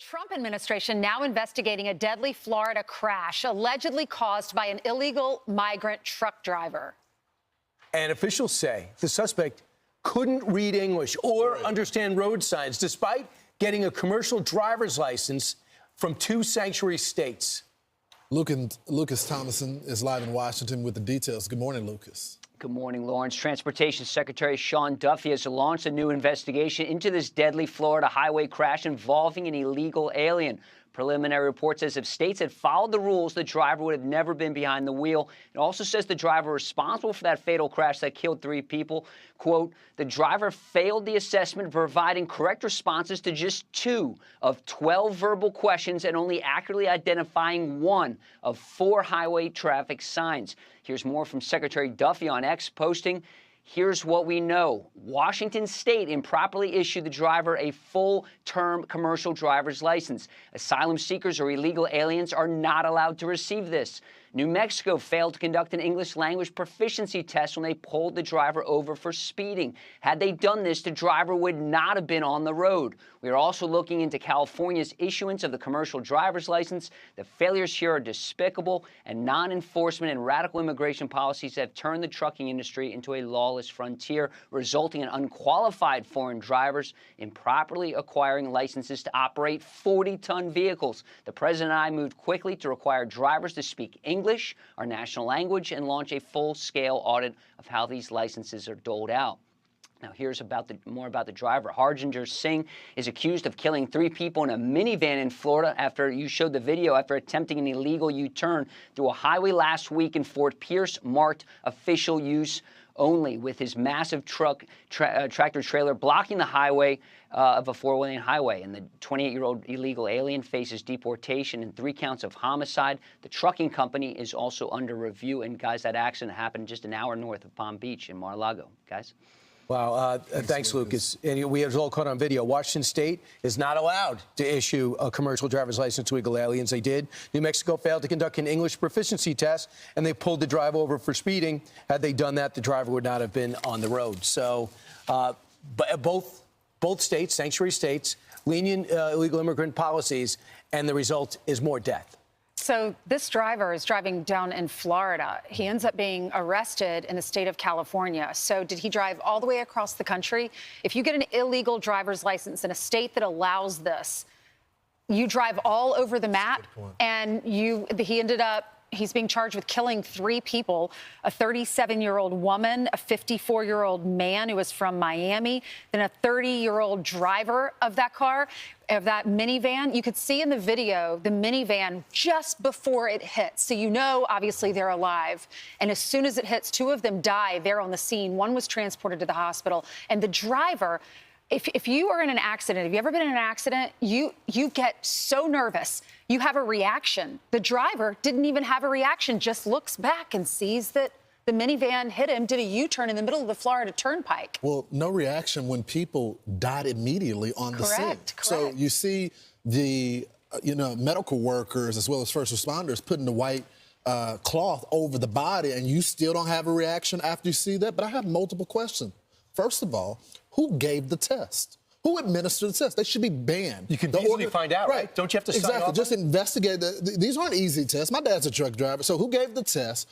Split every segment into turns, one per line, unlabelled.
Trump administration now investigating a deadly Florida crash allegedly caused by an illegal migrant truck driver.
And officials say the suspect couldn't read English or understand road signs, despite getting a commercial driver's license from 2 sanctuary states.
Lucas Thomason is live in Washington with the details. Good morning, Lucas.
Good morning, Lawrence. Transportation Secretary Sean Duffy has launched a new investigation into this deadly Florida highway crash involving an illegal alien. Preliminary report says if states had followed the rules, the driver would have never been behind the wheel. It also says the driver responsible for that fatal crash that killed 3 people, quote, the driver failed the assessment, providing correct responses to just 2 of 12 verbal questions and only accurately identifying 1 of 4 highway traffic signs. Here's more from Secretary Duffy on X, posting, here's what we know. Washington State improperly issued the driver a full-term commercial driver's license. Asylum seekers or illegal aliens are not allowed to receive this. New Mexico failed to conduct an English language proficiency test when they pulled the driver over for speeding. Had they done this, the driver would not have been on the road. We are also looking into California's issuance of the commercial driver's license. The failures here are despicable, and non-enforcement and radical immigration policies have turned the trucking industry into a lawless frontier, resulting in unqualified foreign drivers improperly acquiring licenses to operate 40-ton vehicles. The president and I moved quickly to require drivers to speak English, our national language, and launch a full-scale audit of how these licenses are doled out. Now, here's more about the driver. Harjinder Singh is accused of killing 3 people in a minivan in Florida after you showed the video after attempting an illegal U-turn through a highway last week in Fort Pierce, marked official use only, with his massive tractor trailer blocking the highway of a 4-lane highway. And the 28-year-old illegal alien faces deportation and 3 counts of homicide. The trucking company is also under review. And, guys, that accident happened just an hour north of Palm Beach in Mar-a-Lago. Guys?
Wow. Thanks, Lucas. And we have all caught on video. Washington State is not allowed to issue a commercial driver's license to illegal aliens. They did. New Mexico failed to conduct an English proficiency test, and they pulled the driver over for speeding. Had they done that, the driver would not have been on the road. So but both states, sanctuary states, lenient illegal immigrant policies, and the result is more death.
So this driver is driving down in Florida. He ends up being arrested in the state of California. So did he drive all the way across the country? If you get an illegal driver's license in a state that allows this, you drive all over the map, and he ended up, he's being charged with killing 3 people, a 37-year-old woman, a 54-year-old man who was from Miami, then a 30-year-old driver of that car, of that minivan. You could see in the video the minivan just before it hits. So you know, obviously, they're alive. And as soon as it hits, 2 of them die there on the scene. 1 was transported to the hospital. And the driver, if you are in an accident, have you ever been in an accident, you get so nervous. You have a reaction. The driver didn't even have a reaction, just looks back and sees that the minivan hit him, did a U-turn in the middle of the Florida Turnpike.
Well, no reaction when people died immediately on the scene.
Correct.
So you see the, medical workers as well as first responders putting the white cloth over the body, and you still don't have a reaction after you see that? But I have multiple questions. First of all, who gave the test? Who administered the test? They should be banned.
You can easily find out, right? Don't you have to sign off?
Just investigate. These aren't easy tests. My dad's a truck driver. So who gave the test?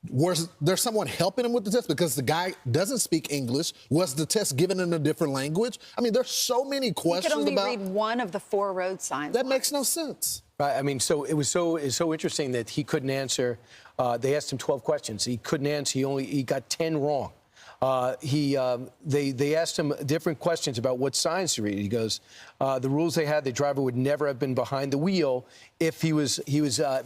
Was there someone helping him with the test because the guy doesn't speak English? Was the test given in a different language? I mean, there's so many questions about...
He could only read 1 of the 4 road signs.
That makes no sense.
Right. I mean, so it's so interesting that he couldn't answer. They asked him 12 questions. He couldn't answer. He got 10 wrong. They asked him different questions about what signs to read. He goes, the rules they had, the driver would never have been behind the wheel if he was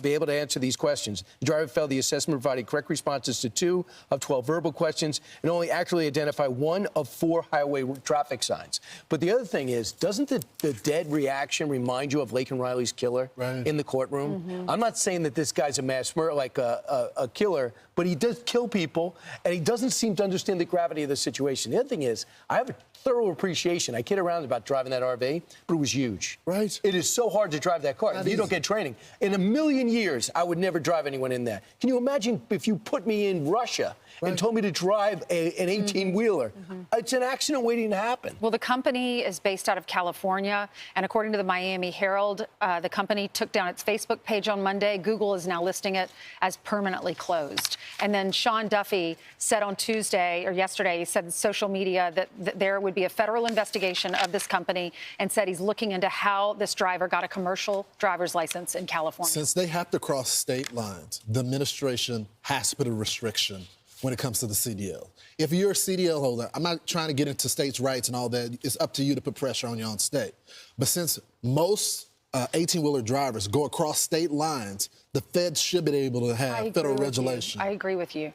be able to answer these questions. The driver failed the assessment, providing correct responses to 2 of 12 verbal questions, and only accurately identify 1 of 4 highway traffic signs. But the other thing is, doesn't the dead reaction remind you of Laken Riley's killer in the courtroom? Mm-hmm. I'm not saying that this guy's a mass murderer, like a killer, but he does kill people, and he doesn't seem to understand the the gravity of the situation. The other thing is, I have a thorough appreciation. I kid around about driving that RV, but it was huge.
Right.
It is so hard to drive that car if you don't get training. In a million years, I would never drive anyone in that. Can you imagine if you put me in Russia and told me to drive an 18-wheeler? It's an accident waiting to happen.
Well, the company is based out of California, and according to the Miami Herald, the company took down its Facebook page on Monday. Google is now listing it as permanently closed. And then Sean Duffy said on Tuesday, or yesterday, he said in social media that there would be a federal investigation of this company, and said he's looking into how this driver got a commercial driver's license in California.
Since they have to cross state lines, the administration has to put a restriction when it comes to the CDL. If you're a CDL holder, I'm not trying to get into states' rights and all that. It's up to you to put pressure on your own state. But since most 18-wheeler drivers go across state lines, the feds should be able to have federal regulation.
I agree with you.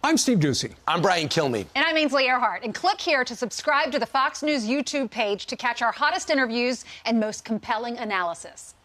I'm Steve Ducey.
I'm Brian Kilmeade.
And I'm Ainsley Earhart. And click here to subscribe to the Fox News YouTube page to catch our hottest interviews and most compelling analysis.